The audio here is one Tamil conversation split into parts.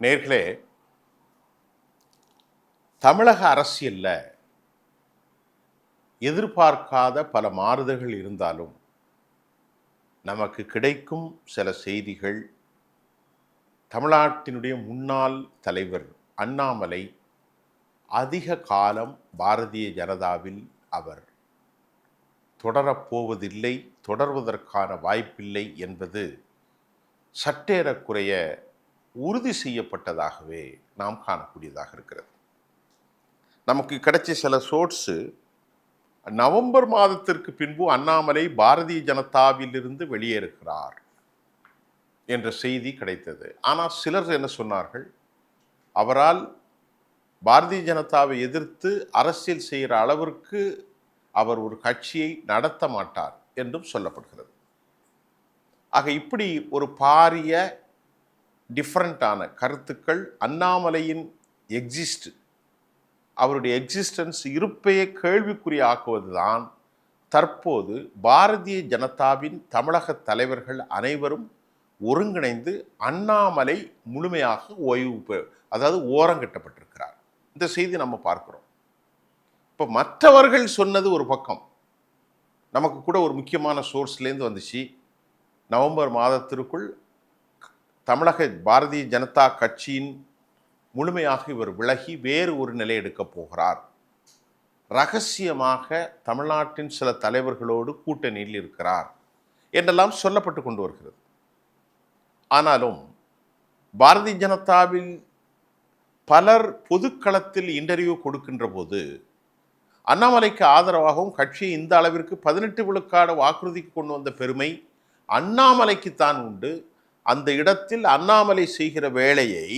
நேர்களே, தமிழக அரசியல்ல எதிர்பார்க்காத பல மாறுதல்கள் இருந்தாலும் நமக்கு கிடைக்கும் சில செய்திகள், தமிழ்நாட்டினுடைய முன்னாள் தலைவர் அண்ணாமலை அதிக காலம் பாரதிய ஜனதாவில் அவர் தொடரப்போவதில்லை, தொடர்வதற்கான வாய்ப்பில்லை என்பது சற்றேறக்குறைய உறுதி செய்யப்பட்டதாகவே நாம் காணக்கூடியதாக இருக்கிறது. நமக்கு கிடைச்ச சில சோர்ஸு நவம்பர் மாதத்திற்கு பின்பு அண்ணாமலை பாரதிய ஜனதாவிலிருந்து வெளியேறுகிறார் என்ற செய்தி கிடைத்தது. ஆனால் சிலர் என்ன சொன்னார்கள், அவரால் பாரதிய ஜனதாவை எதிர்த்து அரசியல் செய்கிற அளவிற்கு அவர் ஒரு கட்சியை நடத்த மாட்டார் என்றும் சொல்லப்படுகிறது. ஆக இப்படி ஒரு பாரிய டிஃப்ரெண்டான கருத்துக்கள், அண்ணாமலையின் அவருடைய எக்ஸிஸ்டன்ஸ் இருப்பையை கேள்விக்குறியாக்குவதுதான் தற்போது பாரதிய ஜனதாவின் தமிழக தலைவர்கள் அனைவரும் ஒருங்கிணைந்து அண்ணாமலை முழுமையாக ஓரங்கட்டப்பட்டிருக்கிறார். இந்த செய்தி நம்ம பார்க்கிறோம். இப்போ மற்றவர்கள் சொன்னது ஒரு பக்கம், நமக்கு கூட ஒரு முக்கியமான சோர்ஸ்லேருந்து வந்துச்சு, நவம்பர் மாதத்திற்குள் தமிழக பாரதிய ஜனதா கட்சியின் முழுமையாக இவர் விலகி வேறு ஒரு நிலை எடுக்கப் போகிறார், ரகசியமாக தமிழ்நாட்டின் சில தலைவர்களோடு கூட்டணியில் இருக்கிறார் என்றெல்லாம் சொல்லப்பட்டு கொண்டு வருகிறது. ஆனாலும் பாரதிய ஜனதாவில் பலர் பொதுக்களத்தில் இன்டர்வியூ கொடுக்கின்ற போது அண்ணாமலைக்கு ஆதரவாகவும் கட்சியை இந்த அளவிற்கு 18 விழுக்காடு வாக்குறுதிக்கு கொண்டு வந்த பெருமை அண்ணாமலைக்குத்தான் உண்டு, அந்த இடத்தில் அண்ணாமலை செய்கிற வேலையை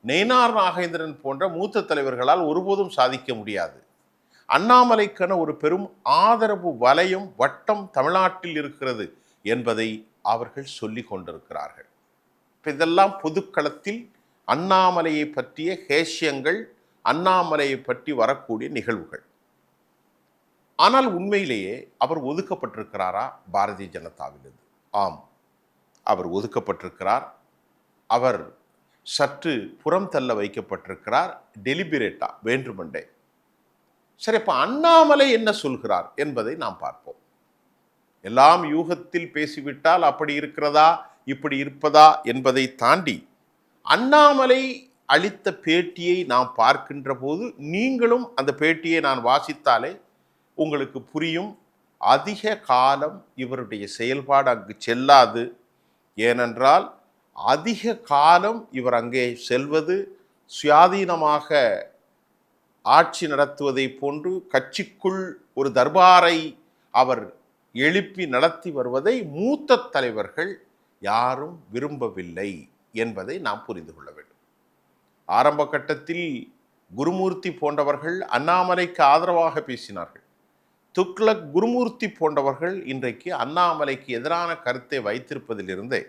நயினார் நாகேந்திரன் போன்ற மூத்த தலைவர்களால் ஒருபோதும் சாதிக்க முடியாது, அண்ணாமலைக்கான ஒரு பெரும் ஆதரவு வலயம் வட்டம் தமிழ்நாட்டில் இருக்கிறது என்பதை அவர்கள் சொல்லி கொண்டிருக்கிறார்கள். இதெல்லாம் பொதுக்களத்தில் அண்ணாமலையை பற்றிய ஹேஷியங்கள், அண்ணாமலையை பற்றி வரக்கூடிய நிகழ்வுகள். ஆனால் உண்மையிலேயே அவர் ஒதுக்கப்பட்டிருக்கிறாரா பாரதிய ஜனதாவிலிருந்து? ஆம், அவர் ஒதுக்கப்பட்டிருக்கிறார். அவர் சற்று புறம் தள்ள வைக்கப்பட்டிருக்கிறார், டெலிபரேட்டா, வேண்டுமென்றே. சரி, அப்ப அண்ணாமலை என்ன சொல்கிறார் என்பதை நாம் பார்ப்போம். எல்லாம் யூகத்தில் பேசிவிட்டால் அப்படி இருக்கிறதா இப்படி இருப்பதா என்பதை தாண்டி அண்ணாமலை அளித்த பேட்டியை நாம் பார்க்கின்ற போது, நீங்களும் அந்த பேட்டியை நான் வாசித்தாலே உங்களுக்கு புரியும், அதிக காலம் இவருடைய செயல்பாடு அங்கு செல்லாது. ஏனென்றால் அதிக காலம் இவர் அங்கே செல்வது சுயாதீனமாக ஆட்சி நடத்துவதை போன்று கட்சிக்குள் ஒரு தர்பாரை அவர் எழுப்பி நடத்தி வருவதை மூத்த தலைவர்கள் யாரும் விரும்பவில்லை என்பதை நாம் புரிந்து கொள்ள வேண்டும். ஆரம்ப கட்டத்தில் குருமூர்த்தி போன்றவர்கள் அண்ணாமலைக்கு ஆதரவாக பேசினார்கள். துக்ளக் குருமூர்த்தி போன்றவர்கள் இன்றைக்கு அண்ணாமலைக்கு எதிரான கருத்தை வைத்திருப்பதிலிருந்தே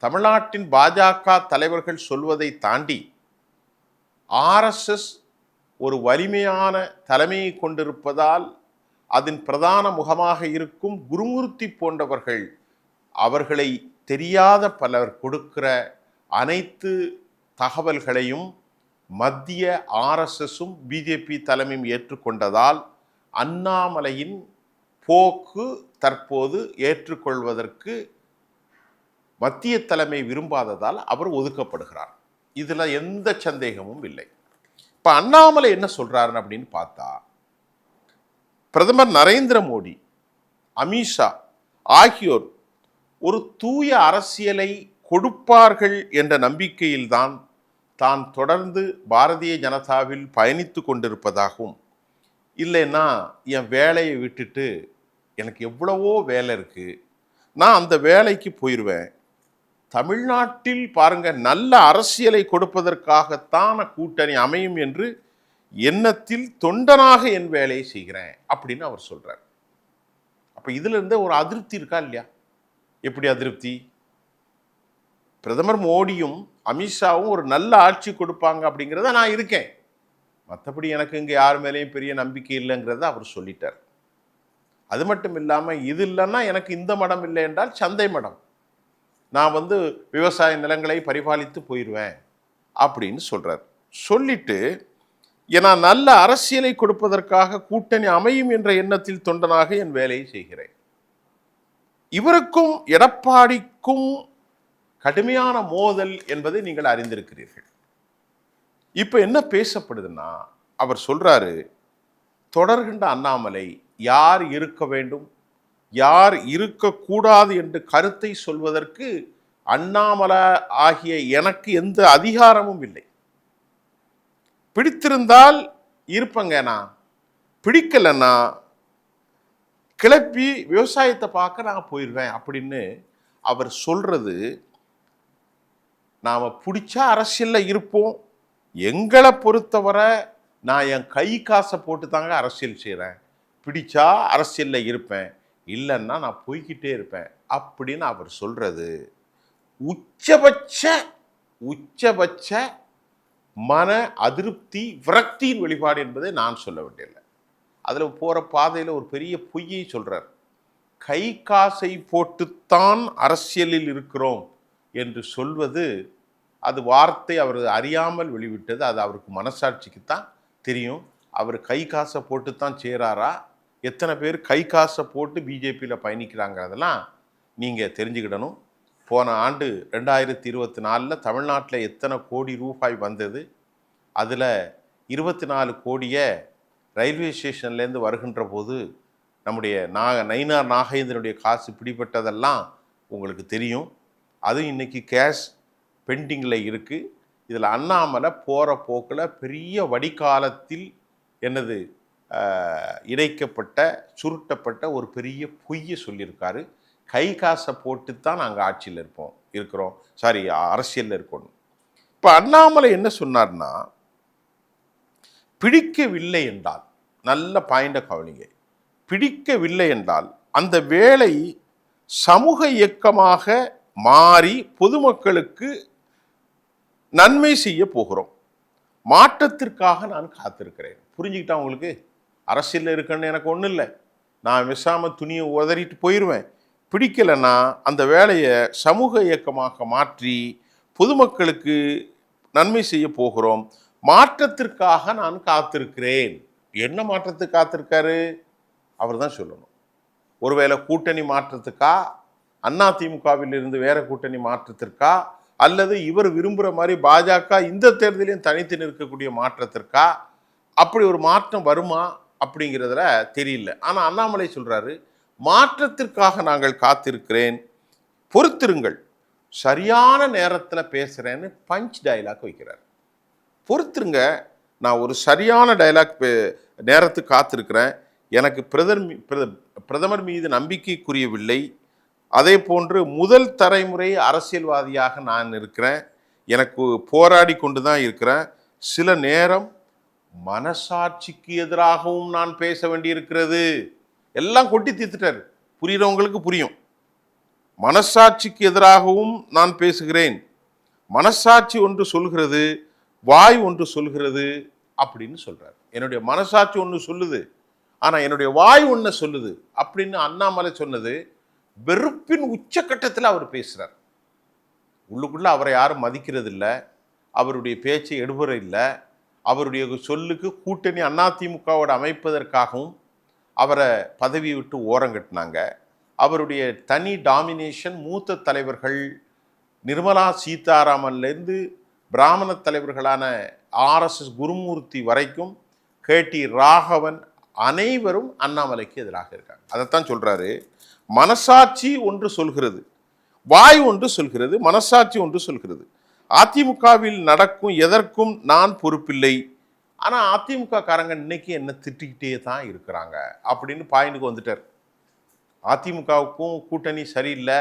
தமிழ்நாட்டின் பாஜக தலைவர்கள் சொல்வதை தாண்டி RSS ஒரு வலிமையான தலைமையை கொண்டிருப்பதால் அதன் பிரதான முகமாக இருக்கும் குருமூர்த்தி போன்றவர்கள், அவர்களை தெரியாத பலர் கொடுக்கிற அனைத்து தகவல்களையும் மத்திய RSSும் பிஜேபி தலைமையும் ஏற்றுக்கொண்டதால் அண்ணாமலையின் போக்கு தற்போது ஏற்றுக்கொள்வதற்கு மத்திய தலைமை விரும்பாததால் அவர் ஒதுக்கப்படுகிறார். இதுல எந்த சந்தேகமும் இல்லை. இப்ப அண்ணாமலை என்ன சொல்றாருன்னு அப்படின்னு பார்த்தா, பிரதமர் நரேந்திர மோடி, அமித்ஷா ஆகியோர் ஒரு தூய அரசியலை கொடுப்பார்கள் என்ற நம்பிக்கையில்தான் தான் தொடர்ந்து பாரதிய ஜனதாவில் பயணித்து கொண்டிருப்பதாகவும், இல்லைன்னா என் வேலையை விட்டுட்டு எனக்கு எவ்வளவோ வேலை இருக்கு, நான் அந்த வேலைக்கு போயிடுவேன், தமிழ்நாட்டில் பாருங்க நல்ல அரசியலை கொடுப்பதற்காகத்தான் கூட்டணி அமையும் என்று எண்ணத்தில் தொண்டனாக என் வேலையை செய்கிறேன் அப்படின்னு அவர் சொல்றார். அப்ப இதுல இருந்து ஒரு அதிருப்தி இருக்கா இல்லையா? எப்படி அதிருப்தி? பிரதமர் மோடியும் அமித்ஷாவும் ஒரு நல்ல ஆட்சி கொடுப்பாங்க அப்படிங்கிறத நான் இருக்கேன், மற்றபடி எனக்கு இங்கே யார் மேலேயும் பெரிய நம்பிக்கை இல்லைங்கிறத அவர் சொல்லிட்டார். அது மட்டும் இல்லாமல், இது இல்லைன்னா எனக்கு இந்த மடம் இல்லை என்றால் சந்தை மடம், நான் விவசாய நிலங்களை பரிபாலித்து போயிடுவேன், அப்படின்னு சொல்றார். சொல்லிட்டு ஏன்னா நல்ல அரசியலை கொடுப்பதற்காக கூட்டணி அமையும் என்ற எண்ணத்தில் தொண்டனாக என் வேலையை செய்கிறேன். இவருக்கும் எடப்பாடிக்கும் கடுமையான மோதல் என்பதை நீங்கள் அறிந்திருக்கிறீர்கள். இப்ப என்ன பேசப்படுதுன்னா, அவர் சொல்றாரு, தொடர்கின்ற அண்ணாமலை யார் இருக்க வேண்டும் யார் இருக்கக்கூடாது என்று கருத்தை சொல்வதற்கு அண்ணாமலை ஆகிய எனக்கு எந்த அதிகாரமும் இல்லை. பிடித்திருந்தால் இருப்பங்க, நான் பிடிக்கலன்னா கிளப்பி விவசாயத்தை பார்க்க நான் போயிடுவேன் அப்படின்னு அவர் சொல்றது. நாம பிடிச்சா அரசியல்ல இருப்போம், எங்களை பொறுத்தவரை நான் என் கை காசை போட்டு தாங்க அரசியல் செய்கிறேன், பிடிச்சா அரசியல்ல இருப்பேன், இல்லைன்னா நான் போய்கிட்டே இருப்பேன் அப்படின்னு அவர் சொல்றது உச்சபட்ச உச்சபட்ச மன அதிருப்தி விரக்தியின் வெளிப்பாடு என்பதை நான் சொல்ல வேண்டியதில்லை. அதில் போகிற பாதையில் ஒரு பெரிய பொய்யை சொல்றார். கை காசை போட்டுத்தான் அரசியலில் இருக்கிறோம் என்று சொல்வது, அது வார்த்தை அவர் அறியாமல் வெளிவிட்டது. அது அவருக்கு மனசாட்சிக்குத்தான் தெரியும். அவர் கை காசை போட்டுத்தான் சேராரா, எத்தனை பேர் கை காசை போட்டு பிஜேபியில் பயணிக்கிறாங்கிறதெல்லாம் நீங்கள் தெரிஞ்சுக்கிடணும். போன ஆண்டு 2024 தமிழ்நாட்டில் எத்தனை கோடி ரூபாய் வந்தது, அதில் 24 கோடியை ரயில்வே ஸ்டேஷன்லேருந்து வருகின்ற போது நம்முடைய நயினார் நாகேந்திரனுடைய காசு பிடிப்பட்டதெல்லாம் உங்களுக்கு தெரியும். அதுவும் இன்றைக்கி கேஷ் பெண்டிங்கில் இருக்குது. இதில் அண்ணாமலை போகிற போக்கில் பெரிய வடிகாலத்தில் என்னது இணைக்கப்பட்ட சுருட்டப்பட்ட ஒரு பெரிய பொய்யை சொல்லியிருக்காரு. கை காசை போட்டு தான் நாங்கள் ஆட்சியில் இருக்கிறோம், சாரி அரசியலில் இருக்கணும். இப்போ அண்ணாமலை என்ன சொன்னார்னா, பிடிக்கவில்லை என்றால், நல்ல பாயிண்டை கவனிங்க, பிடிக்கவில்லை என்றால் அந்த வேலை சமூக இயக்கமாக மாறி பொதுமக்களுக்கு நன்மை செய்ய போகிறோம், மாற்றத்திற்காக நான் காத்திருக்கிறேன். புரிஞ்சுக்கிட்டா உங்களுக்கு? அரசியலில் இருக்குன்னு எனக்கு ஒன்றும் இல்லை, நான் விஷாம துணியை உதறிட்டு போயிடுவேன். பிடிக்கலைன்னா அந்த வேலையை சமூக இயக்கமாக மாற்றி பொதுமக்களுக்கு நன்மை செய்ய போகிறோம், மாற்றத்திற்காக நான் காத்திருக்கிறேன். என்ன மாற்றத்துக்கு காத்திருக்காரு அவர் தான் சொல்லணும். ஒருவேளை கூட்டணி மாற்றத்துக்கா, அதிமுகவில் இருந்து வேற கூட்டணி மாற்றத்திற்கா, அல்லது இவர் விரும்புகிற மாதிரி பாஜக இந்த தேர்தலையும் தனித்து நிற்கக்கூடிய மாற்றத்திற்கா, அப்படி ஒரு மாற்றம் வருமா அப்படிங்கிறதுல தெரியல. ஆனால் அண்ணாமலை சொல்றாரு, மாற்றத்திற்காக நாங்கள் காத்திருக்கிறேன், பொறுத்திருங்கள், சரியான நேரத்தில் பேசுகிறேன்னு பஞ்ச் டைலாக் வைக்கிறார். பொறுத்துருங்க, நான் ஒரு சரியான டைலாக் நேரத்துக்கு காத்திருக்கிறேன், எனக்கு பிரதமர் மீது நம்பிக்கைக்குரியவில்லை, அதே போன்று முதல் தலைமுறை அரசியல்வாதியாக நான் இருக்கிறேன், எனக்கு போராடி கொண்டு தான் இருக்கிறேன், சில நேரம் மனசாட்சிக்கு எதிராகவும் நான் பேச வேண்டியிருக்கிறது. எல்லாம் கொட்டி தீர்த்துட்டார், புரிகிறவங்களுக்கு புரியும். மனசாட்சிக்கு எதிராகவும் நான் பேசுகிறேன், மனசாட்சி ஒன்று சொல்கிறது, வாய் ஒன்று சொல்கிறது அப்படின்னு சொல்றார். என்னுடைய மனசாட்சி ஒன்று சொல்லுது, ஆனால் என்னுடைய வாய் ஒன்று சொல்லுது அப்படின்னு அண்ணாமலை சொன்னது வெறுப்பின் உச்சக்கட்டத்தில் அவர் பேசுகிறார். உள்ளுக்குள்ள அவரை யாரும் மதிக்கிறது இல்லை, அவருடைய பேச்சை எடுபுற இல்லை, அவருடைய சொல்லுக்கு கூட்டணி அதிமுகவோடு அமைப்பதற்காகவும் அவரை பதவி விட்டு ஓரங்கட்டினாங்க. அவருடைய தனி டாமினேஷன் மூத்த தலைவர்கள் நிர்மலா சீதாராமன்லேருந்து பிராமண தலைவர்களான ஆர்எஸ்எஸ் குருமூர்த்தி வரைக்கும் கேடி ராகவன் அனைவரும் அண்ணாமலைக்கு எதிராக இருக்காங்க. அதைத்தான் சொல்றாரு, மனசாட்சி ஒன்று சொல்கிறது, வாய் ஒன்று சொல்கிறது, மனசாட்சி ஒன்று சொல்கிறது. அதிமுகவில் நடக்கும் எதற்கும் நான் பொறுப்பில்லை, ஆனால் அதிமுக காரங்க இன்னைக்கு என்ன திட்டிக்கிட்டே தான் இருக்கிறாங்க அப்படின்னு பாயிண்ட்டுக்கு வந்துட்டார். அதிமுகவுக்கும் கூட்டணி சரியில்லை,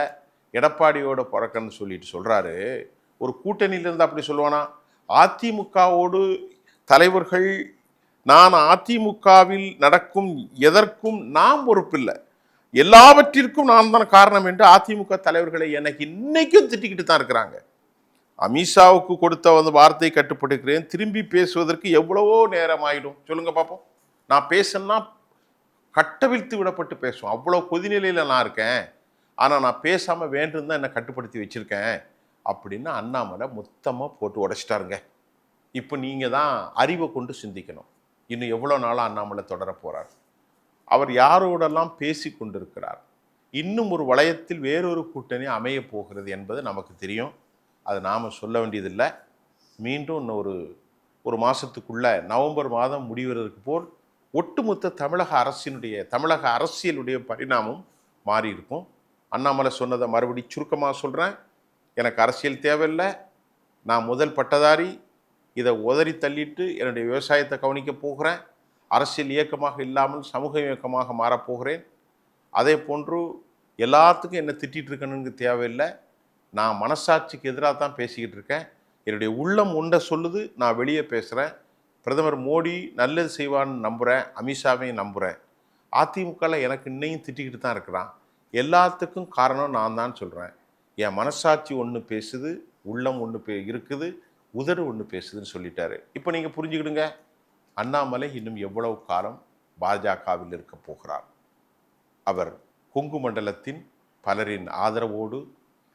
எடப்பாடியோட பிறக்கன்னு சொல்லிட்டு சொல்றாரு. ஒரு கூட்டணியிலிருந்து அப்படி சொல்லுவானா? அதிமுகவோடு தலைவர்கள், நான் அதிமுகவில் நடக்கும் எதற்கும் நான் பொறுப்பில்லை, எல்லாவற்றிற்கும் நான் தான் காரணம் என்று அதிமுக தலைவர்களை எனக்கு இன்னைக்கும் திட்டிக்கிட்டு தான் இருக்கிறாங்க. அமித்ஷாவுக்கு கொடுத்த அந்த வார்த்தையை கட்டுப்படுகிறேன், திரும்பி பேசுவதற்கு எவ்வளவோ நேரம் ஆயிடும் சொல்லுங்க பார்ப்போம். நான் பேசணும்னா கட்டவிழ்த்து விடப்பட்டு பேசுவோம், அவ்வளோ கொதிநிலையில் நான் இருக்கேன், ஆனால் நான் பேசாமல் வேண்டும் தான் என்னை கட்டுப்படுத்தி வச்சிருக்கேன் அப்படின்னு அண்ணாமலை மொத்தமாக போட்டு உடைச்சிட்டாருங்க. இப்போ நீங்கள் தான் அறிவை கொண்டு சிந்திக்கணும். இன்னும் எவ்வளோ நாளாக அண்ணாமலை தொடர போகிறார்? அவர் யாரோடெல்லாம் பேசி கொண்டிருக்கிறார்? இன்னும் ஒரு வளையத்தில் வேறொரு கூட்டணி அமைய போகிறது என்பது நமக்கு தெரியும். அது நாம் சொல்ல வேண்டியதில்லை. மீண்டும் இன்னும் ஒரு மாதத்துக்குள்ள நவம்பர் மாதம் முடிவதற்கு போல் ஒட்டுமொத்த தமிழக அரசியலுடைய பரிணாமம் மாறி இருக்கும். அண்ணாமலை சொன்னதை மறுபடி சுருக்கமாக சொல்கிறேன். எனக்கு அரசியல் தேவையில்லை, நான் முதல் பட்டதாரி, இதை உதறி தள்ளிட்டு என்னுடைய விவசாயத்தை கவனிக்க போகிறேன், அரசியல் இயக்கமாக இல்லாமல் சமூக இயக்கமாக மாறப்போகிறேன். அதே போன்று எல்லாத்துக்கும் என்ன திட்டிகிட்டு இருக்கணுங்க தேவையில்லை, நான் மனசாட்சிக்கு எதிராக தான் பேசிக்கிட்டு இருக்கேன், என்னுடைய உள்ளம் உண்டை சொல்லுது, நான் வெளியே பேசுகிறேன். பிரதமர் மோடி நல்லது செய்வான்னு நம்புகிறேன், அமித்ஷாவையும் நம்புகிறேன். அதிமுகவில் எனக்கு இன்னையும் திட்டிக்கிட்டு தான் இருக்கிறான். எல்லாத்துக்கும் காரணம் நான் தான் சொல்கிறேன். என் மனசாட்சி ஒன்று பேசுது, உள்ளம் ஒன்று இருக்குது, உதடு ஒன்று பேசுதுன்னு சொல்லிட்டாரு. இப்போ நீங்கள் புரிஞ்சுக்கிடுங்க, அண்ணாமலை இன்னும் எவ்வளவு காலம் பாஜகவில் இருக்க போகிறார். அவர் கொங்கு மண்டலத்தின் பலரின் ஆதரவோடு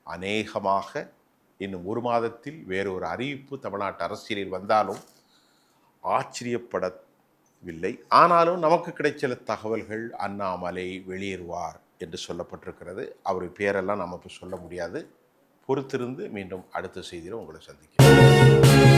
அநேகமாக இன்னும் ஒரு மாதத்தில் வேறொரு அறிவிப்பு தமிழ்நாட்டு அரசியலில் வந்தாலும் ஆச்சரியப்படவில்லை. ஆனாலும் நமக்கு கிடைச்ச தகவல்கள் அண்ணாமலை வெளியேறுவார் என்று சொல்லப்பட்டிருக்கிறது. அவர் பேரெல்லாம் நம்ம இப்போ சொல்ல முடியாது. பொறுத்திருந்து மீண்டும் அடுத்த செய்தியில் உங்களை சந்திக்கிறேன்.